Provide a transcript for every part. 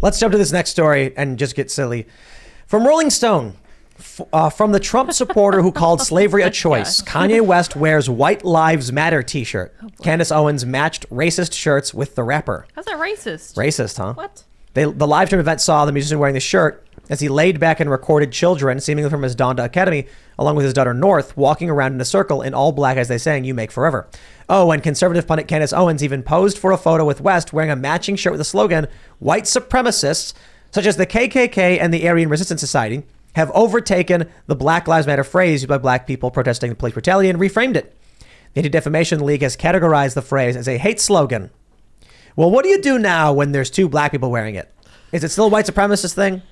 Let's jump to this next story and just get silly. From Rolling Stone, from the Trump supporter who called slavery a choice, Kanye West wears White Lives Matter t-shirt. Candace Owens matched racist shirts with the rapper. How's that racist? Racist, huh? What? The live stream event saw the musician wearing the shirt as he laid back and recorded children, seemingly from his Donda Academy, along with his daughter North, walking around in a circle in all black as they sang "You Make Forever." Oh, and conservative pundit Candace Owens even posed for a photo with West wearing a matching shirt with the slogan, "White supremacists, such as the KKK and the Aryan Resistance Society, have overtaken the Black Lives Matter phrase used by black people protesting the police brutality and reframed it. The Anti-Defamation League has categorized the phrase as a hate slogan. Well, what do you do now when there's two black people wearing it? Is it still a white supremacist thing?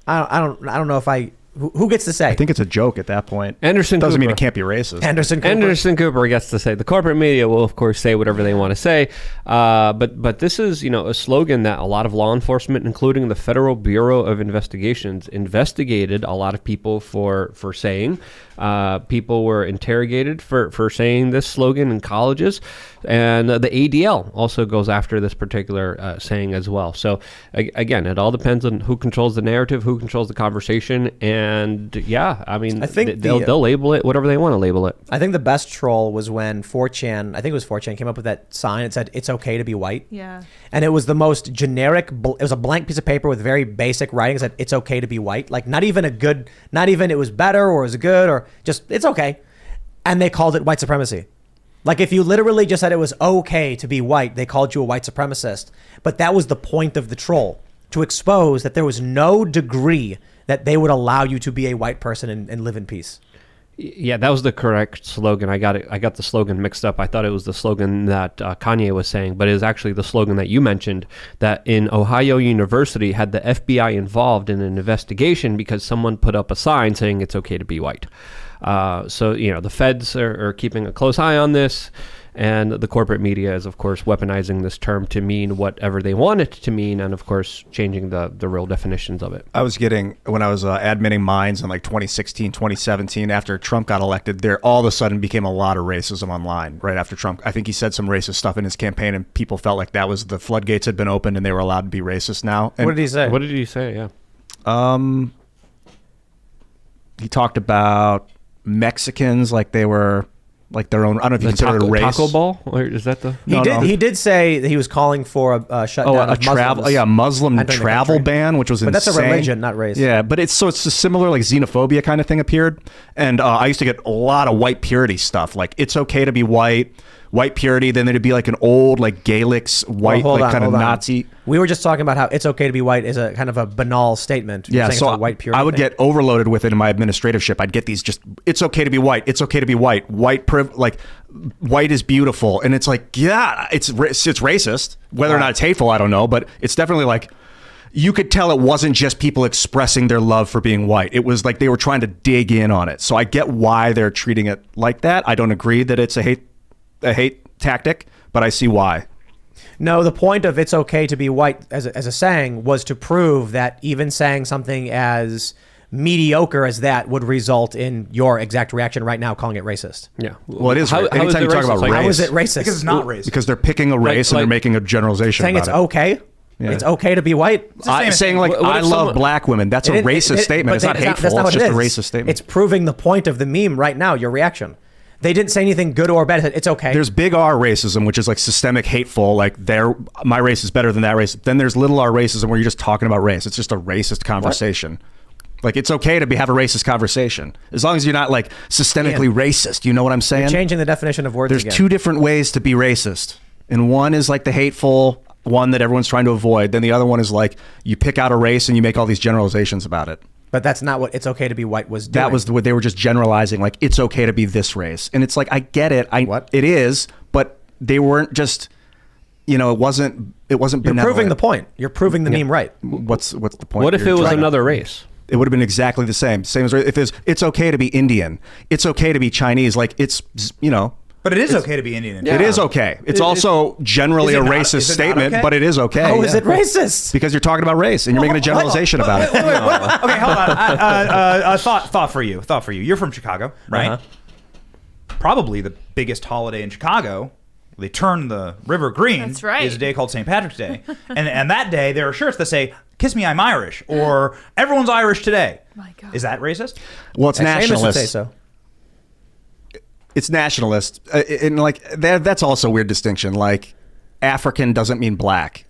I don't know if who gets to say? I think it's a joke at that point. Anderson doesn't Cooper. mean it can't be racist. Anderson Cooper gets to say. The corporate media will, of course, say whatever they want to say. But this is, a slogan that a lot of law enforcement, including the Federal Bureau of Investigations, investigated a lot of people for saying. People were interrogated for saying this slogan in colleges. And the ADL also goes after this particular saying as well. So, again, it all depends on who controls the narrative, who controls the conversation. And, I think they'll label it whatever they want to label it. I think the best troll was when 4chan, I think it was 4chan, came up with that sign. It said, "It's okay to be white." Yeah. And it was the most generic, it was a blank piece of paper with very basic writing. It said, "It's okay to be white." Like, not even it was better or it was good or just, it's okay. And they called it white supremacy. Like, if you literally just said it was okay to be white, they called you a white supremacist. But that was the point of the troll, to expose that there was no degree that they would allow you to be a white person and live in peace. Yeah, that was the correct slogan. I got the slogan mixed up. I thought it was the slogan that Kanye was saying, but it was actually the slogan that you mentioned, that in Ohio University had the FBI involved in an investigation because someone put up a sign saying it's okay to be white. So, the feds are keeping a close eye on this, and the corporate media is, of course, weaponizing this term to mean whatever they want it to mean, and, of course, changing the real definitions of it. When I was admitting Minds in like 2016, 2017, after Trump got elected, there all of a sudden became a lot of racism online right after Trump. I think he said some racist stuff in his campaign, and people felt like that was the floodgates had been opened and they were allowed to be racist now. And what did he say? What did he say? Yeah. He talked about Mexicans like they were like their own. I don't know if you consider it a race. Taco Ball, or is that the? He did say that he was calling for a shutdown of Muslim travel ban, which was insane. But that's a religion, not race. Yeah, but it's a similar like xenophobia kind of thing appeared, and I used to get a lot of white purity stuff. Like, it's okay to be white purity. Then there'd be like an old like Gaelic white kind of Nazi. We were just talking about how it's okay to be white is a kind of a banal statement. Yeah, so white purity I would get overloaded with it in my administrativeship. I'd get these it's okay to be white. It's okay to be white. White is beautiful. And it's like, yeah, it's racist. Whether or not it's hateful, I don't know. But it's definitely like, you could tell it wasn't just people expressing their love for being white. It was like they were trying to dig in on it. So I get why they're treating it like that. I don't agree that it's a hate tactic, but I see why. No, the point of "it's okay to be white" as a saying was to prove that even saying something as mediocre as that would result in your exact reaction right now, calling it racist. Yeah. Well, it is. Anytime you talk about race, how is it racist? Because it's not racist. Because they're picking a race and they're making a generalization saying about it's okay. Yeah. It's okay to be white. Saying like, I love black women. That's a racist statement. It's not hateful. It's just a racist statement. It's proving the point of the meme right now, your reaction. They didn't say anything good or bad. It's okay. There's big R racism, which is like systemic hateful. Like, my race is better than that race. Then there's little R racism where you're just talking about race. It's just a racist conversation. What? Like, it's okay to have a racist conversation as long as you're not like systemically racist. You know what I'm saying? You're changing the definition of words. There's two different ways to be racist, and one is like the hateful one that everyone's trying to avoid. Then the other one is like you pick out a race and you make all these generalizations about it. But that's not what "it's okay to be white" was doing. That was what they were just generalizing, like, it's okay to be this race. And it's like, I get it. It is, but they weren't just, it wasn't You're benevolent. proving the point. You're proving the meme right. What's the point? What if it was another race? It would have been exactly the same. Same as if it's okay to be Indian. It's okay to be Chinese. Like, it's, But it is okay to be Indian. Yeah. It is okay. It's also generally a racist statement, but it is okay. How is it racist? Because you're talking about race and you're making a generalization about it. Okay, hold on. Thought for you. You're from Chicago, right? Uh-huh. Probably the biggest holiday in Chicago. They turn the river green. That's right. Is a day called St. Patrick's Day, and that day there are shirts that say "Kiss me, I'm Irish," or "Everyone's Irish today." My God. Is that racist? Well, it's Seamus would nationalist. say so. It's nationalist, and like that's also a weird distinction. Like, African doesn't mean black,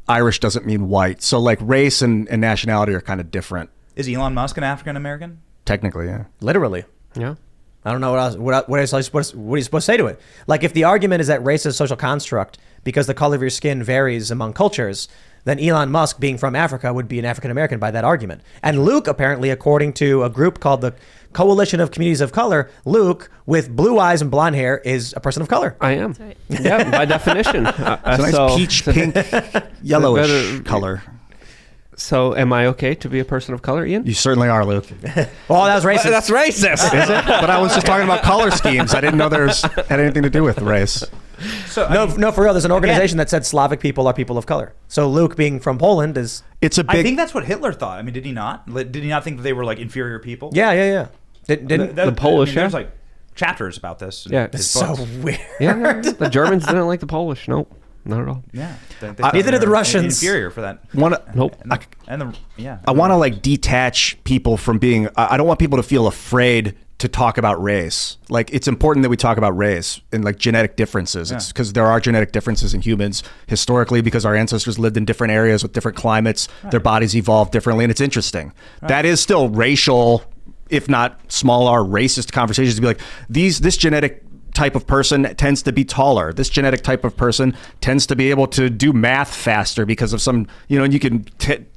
Irish doesn't mean white. So like race and nationality are kind of different. Is Elon Musk an African American? Technically, yeah. Literally. Yeah. I don't know what are you supposed to say to it. Like, if the argument is that race is a social construct because the color of your skin varies among cultures, then Elon Musk, being from Africa, would be an African American by that argument. And Luke, apparently, according to a group called the Coalition of Communities of Color, Luke, with blue eyes and blonde hair, is a person of color. I am. That's right. Yeah, by definition. It's a nice peach pink, yellowish color. So, am I okay to be a person of color, Ian? You certainly are, Luke. Oh, that was racist. That's racist. Is it? But I was just talking about color schemes. I didn't know had anything to do with race. So No, for real. There's an organization that said Slavic people are people of color. So Luke, being from Poland, is It's a I big. think that's what Hitler thought. I mean, did he not? Did he not think that they were like inferior people? yeah. Didn't The Polish, There's yeah. like chapters about this. in Yeah. his it's so books. weird. Yeah, the Germans didn't like the Polish. Nope, not at all. Yeah. Neither did the Russians. Inferior for that. Nope. I want to like detach people from being. I don't want people to feel afraid to talk about race. Like, it's important that we talk about race and like genetic differences. It's because there are genetic differences in humans historically, because our ancestors lived in different areas with different climates. Their bodies evolved differently, and it's interesting. That is still racial, if not small r racist conversations, to be like, this genetic type of person tends to be taller. This genetic type of person tends to be able to do math faster because of some, and you can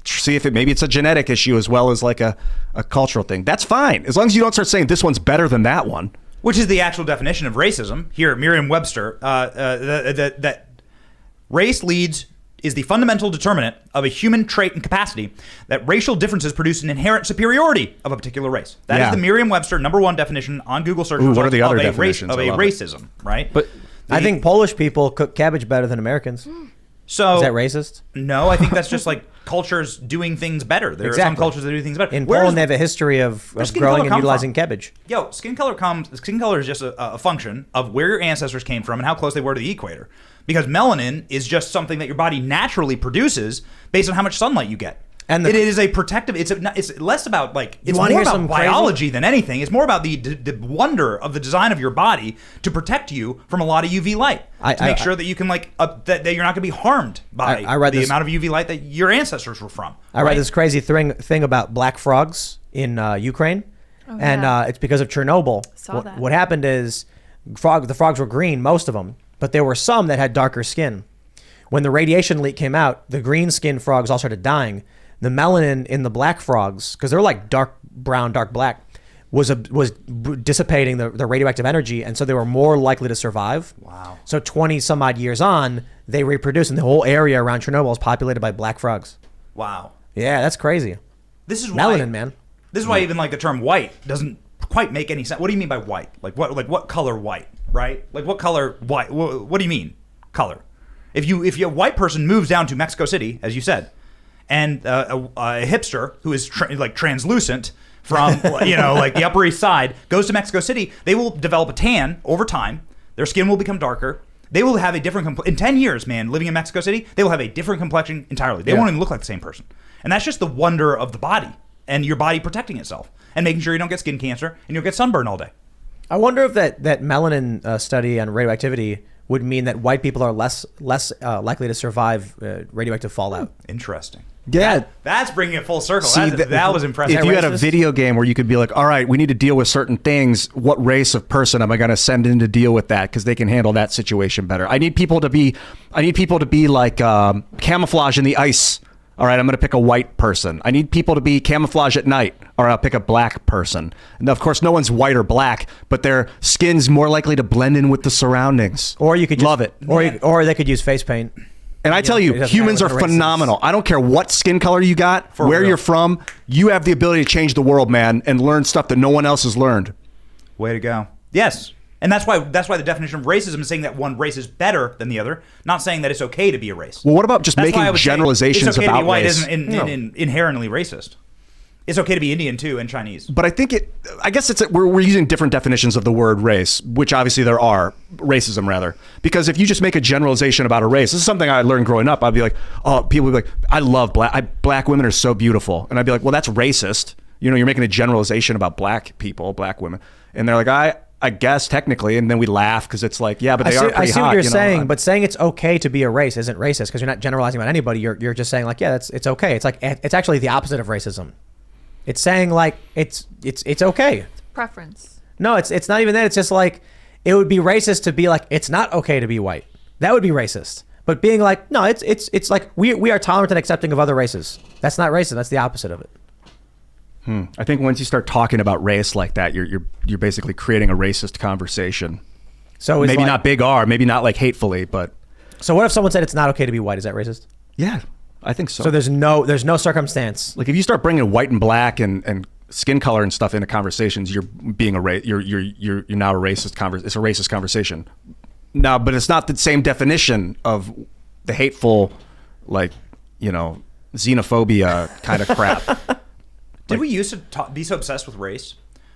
see if maybe it's a genetic issue as well as like a cultural thing. That's fine. As long as you don't start saying this one's better than that one. Which is the actual definition of racism here at Merriam-Webster. That race is the fundamental determinant of a human trait and capacity that racial differences produce an inherent superiority of a particular race. That is the Merriam-Webster #1 definition on Google search results what are the other of definitions? of I a love it. racism, right? But I think Polish people cook cabbage better than Americans. so. Is that racist? No, I think that's just like cultures doing things better. There are some Exactly. cultures that do things better. In Where Poland, does- they have a history of skin growing color and come utilizing from? cabbage. Skin color is just a function of where your ancestors came from and how close they were to the equator. Because melanin is just something that your body naturally produces based on how much sunlight you get. And it is a protective. It's less about like it's wanna more hear about some crazy- biology than anything. It's more about the wonder of the design of your body to protect you from a lot of UV light to make sure that you can that you're not going to be harmed by I read the this- amount of UV light that your ancestors were from. I read right? this crazy thing about black frogs in Ukraine, and yeah. it's because of Chernobyl. Saw that. What happened is the frogs were green, most of them, but there were some that had darker skin. When the radiation leak came out, the green skinned frogs all started dying. The melanin in the black frogs, because they're like dark brown, dark black, was dissipating the radioactive energy, and so they were more likely to survive. Wow. So 20 some odd years on, they reproduced, and the whole area around Chernobyl is populated by black frogs. Wow. Yeah, that's crazy. This is why, Melanin, man. This is why even like the term white doesn't quite make any sense. What do you mean by white? Like what color white, right? Like what color white? What do you mean color? If a white person moves down to Mexico City, as you said, and a hipster who is translucent from like the Upper East Side goes to Mexico City, they will develop a tan over time. Their skin will become darker. They will have a different in 10 years, man, living in Mexico City, they will have a different complexion entirely. They won't even look like the same person. And that's just the wonder of the body and your body protecting itself and making sure you don't get skin cancer and you'll get sunburn all day. I wonder if that melanin study on radioactivity would mean that white people are less likely to survive radioactive fallout. Interesting. Yeah. That's bringing it full circle. See, That was impressive. If you had a racist? video game where you could be like, all right, we need to deal with certain things, what race of person am I going to send in to deal with that? Because they can handle that situation better. I need people to be like camouflage in the ice. All right, I'm going to pick a white person. I need people to be camouflage at night, or I'll pick a black person. And of course, no one's white or black, but their skin's more likely to blend in with the surroundings. Or you could just, love it. Or they could use face paint. And I tell it you, doesn't humans are matter what the race is. phenomenal. I don't care what skin color you got, where real. you're from. You have the ability to change the world, man, and learn stuff that no one else has learned. Way to go. Yes. And that's why the definition of racism is saying that one race is better than the other, not saying that it's okay to be a race. Well, what about just That's why I making would say generalizations it's okay to about be white race? isn't inherently racist. It's okay to be Indian too and Chinese. But I guess we're using different definitions of the word race, which obviously there are, racism rather. Because if you just make a generalization about a race, this is something I learned growing up. I'd be like, oh, people would be like, I love black women are so beautiful. And I'd be like, well, that's racist. You're making a generalization about black people, black women. And they're like, I guess technically, and then we laugh because it's like, yeah, but they are pretty hot. I see what you're saying, but saying it's okay to be a race isn't racist because you're not generalizing about anybody. You're just saying like, yeah, it's okay. It's like it's actually the opposite of racism. It's saying like it's okay. Preference. No, it's not even that. It's just like it would be racist to be like it's not okay to be white. That would be racist. But being like no, it's like we are tolerant and accepting of other races. That's not racist. That's the opposite of it. I think once you start talking about race like that, you're basically creating a racist conversation. So maybe not big R, maybe not like hatefully, but. So what if someone said it's not okay to be white? Is that racist? Yeah, I think so. So there's no circumstance. Like if you start bringing white and black and skin color and stuff into conversations, you're being you're now a racist it's a racist conversation. Now, but it's not the same definition of the hateful, like xenophobia kind of crap. Did we used to be so obsessed with race?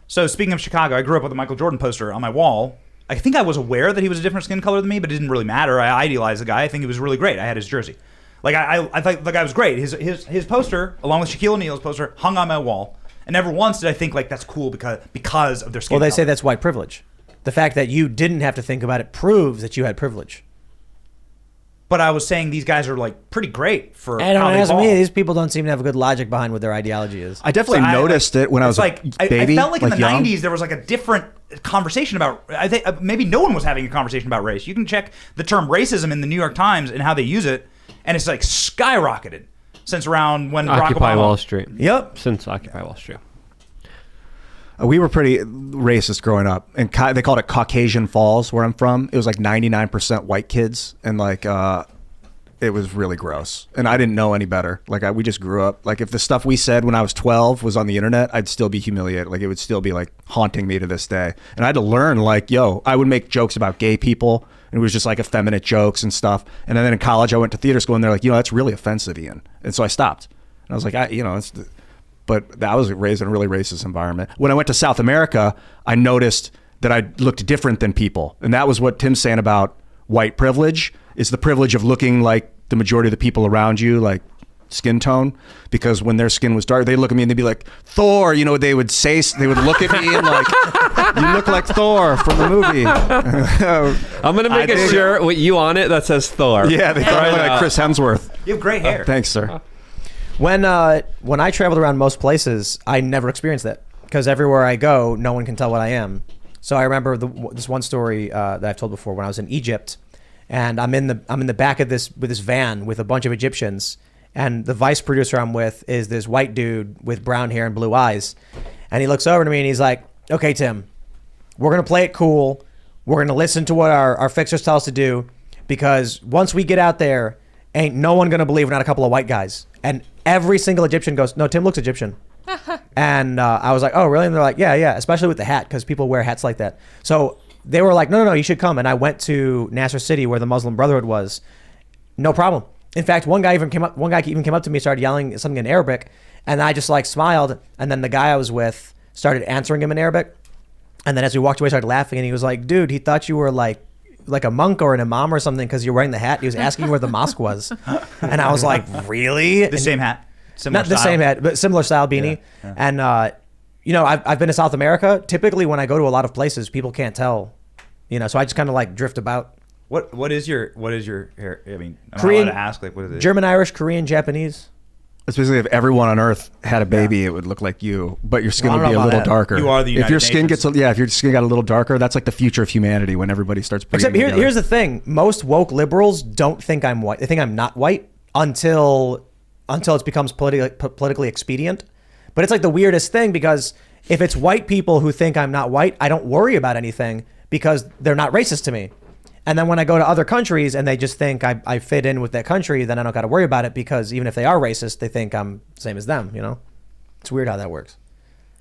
So speaking of Chicago, I grew up with a Michael Jordan poster on my wall. I think I was aware that he was a different skin color than me, but it didn't really matter. I idealized the guy. I think he was really great. I had his jersey. Like I thought the guy was great. His poster, along with Shaquille O'Neal's poster, hung on my wall. And never once did I think like that's cool because of their skin color. Well, they say that's white privilege. The fact that you didn't have to think about it proves that you had privilege. But I was saying these guys are like pretty great for I don't how they ask ball. me. These people don't seem to have a good logic behind what their ideology is. I definitely noticed it when I was like a baby. I felt like in the young. 90s there was like a different conversation about. I think maybe no one was having a conversation about race. You can check the term racism in the New York Times and how they use it, and it's like skyrocketed since around when Occupy Barack Obama. Wall Street. Yep. Since Occupy Wall Street. We were pretty racist growing up, and they called it Caucasian Falls, where I'm from. It was like 99% white kids, and like it was really gross. And I didn't know any better. Like we just grew up. Like if the stuff we said when I was 12 was on the internet, I'd still be humiliated. Like it would still be like haunting me to this day. And I had to learn like, I would make jokes about gay people, and it was just like effeminate jokes and stuff. And then in college, I went to theater school, and they're like, that's really offensive, Ian. And so I stopped. And I was like, but I was raised in a really racist environment. When I went to South America, I noticed that I looked different than people. And that was what Tim's saying about white privilege, is the privilege of looking like the majority of the people around you, like skin tone. Because when their skin was dark, they'd look at me and they'd be like, Thor, they would look at me and like, you look like Thor from the movie. I'm going to make a shirt with you on it that says Thor. Yeah, they thought I looked like Chris Hemsworth. You have great hair. Thanks, sir. When I traveled around most places, I never experienced that because everywhere I go, no one can tell what I am. So I remember this one story that I've told before when I was in Egypt, and I'm in the back of this van with a bunch of Egyptians, and the vice producer I'm with is this white dude with brown hair and blue eyes, and he looks over to me and he's like, "Okay, Tim, we're gonna play it cool. We're gonna listen to what our fixers tell us to do, because once we get out there, ain't no one gonna believe we're not a couple of white guys." And every single Egyptian goes, "No, Tim looks Egyptian." And I was like, "Oh, really?" And they're like, yeah, especially with the hat, because people wear hats like that. So they were like, no, you should come. And I went to Nasser City, where the Muslim Brotherhood was. No problem. In fact, one guy even came up to me, started yelling something in Arabic, and I just like smiled. And then the guy I was with started answering him in Arabic. And then as we walked away, started laughing, and he was like, "Dude, he thought you were like a monk or an imam or something because you're wearing the hat." He was asking where the mosque was. And I was like, "Really?" Same hat? Similar Not style? the same hat, but similar style beanie. Yeah. And, I've been to South America. Typically, when I go to a lot of places, people can't tell, so I just kind of like drift about. What is your hair? I mean, I'm Korean, not allowed to ask, like, what is it? German, Irish, Korean, Japanese. It's basically if everyone on Earth had a baby, it would look like you, but your skin Well, I would be don't a know little about that. darker. You are the United if your skin Nations. if your skin got a little darker, that's like the future of humanity when everybody starts breathing Except together. here's the thing: most woke liberals don't think I'm white. They think I'm not white until it becomes politically expedient. But it's like the weirdest thing, because if it's white people who think I'm not white, I don't worry about anything because they're not racist to me. And then when I go to other countries and they just think I fit in with that country, then I don't got to worry about it, because even if they are racist, they think I'm the same as them. It's weird how that works.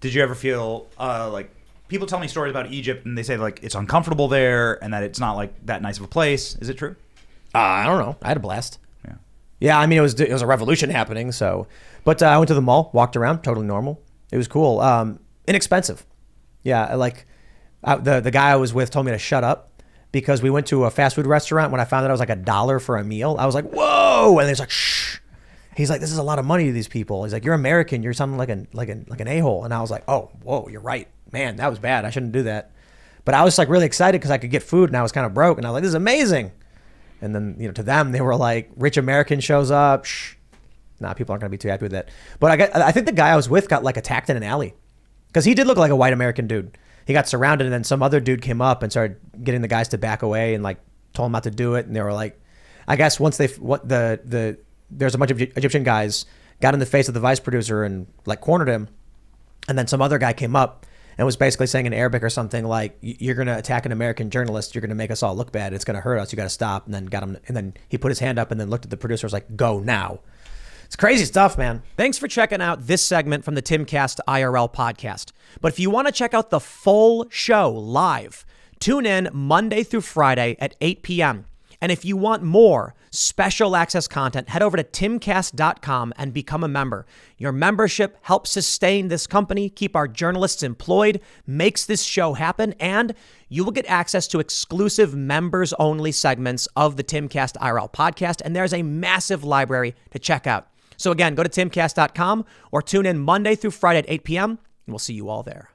Did you ever feel like people tell me stories about Egypt and they say like it's uncomfortable there and that it's not like that nice of a place? Is it true? I don't know. I had a blast. Yeah, I mean, it was a revolution happening. So, but I went to the mall, walked around, totally normal. It was cool. Inexpensive. Yeah, like the guy I was with told me to shut up because we went to a fast food restaurant. When I found out it was like $1 for a meal, I was like, whoa! And he's like, shh. He's like, this is a lot of money to these people. He's like, you're American. You're something like an a-hole. And I was like, oh, whoa, you're right, man. That was bad. I shouldn't do that. But I was like really excited because I could get food and I was kind of broke. And I was like, this is amazing. And then, to them, they were like, rich American shows up. Shh. Nah, people aren't going to be too happy with that. But I think the guy I was with got like attacked in an alley because he did look like a white American dude. He got surrounded and then some other dude came up and started getting the guys to back away and like told them not to do it. And they were like, I guess once there's a bunch of Egyptian guys got in the face of the vice producer and like cornered him. And then some other guy came up and was basically saying in Arabic or something like, you're going to attack an American journalist. You're going to make us all look bad. It's going to hurt us. You got to stop. And then got him. And then he put his hand up and then looked at the producer. Was like, go now. It's crazy stuff, man. Thanks for checking out this segment from the Timcast IRL podcast. But if you want to check out the full show live, tune in Monday through Friday at 8 p.m. And if you want more special access content, head over to timcast.com and become a member. Your membership helps sustain this company, keep our journalists employed, makes this show happen, and you will get access to exclusive members-only segments of the Timcast IRL podcast, and there's a massive library to check out. So again, go to timcast.com or tune in Monday through Friday at 8 p.m., and we'll see you all there.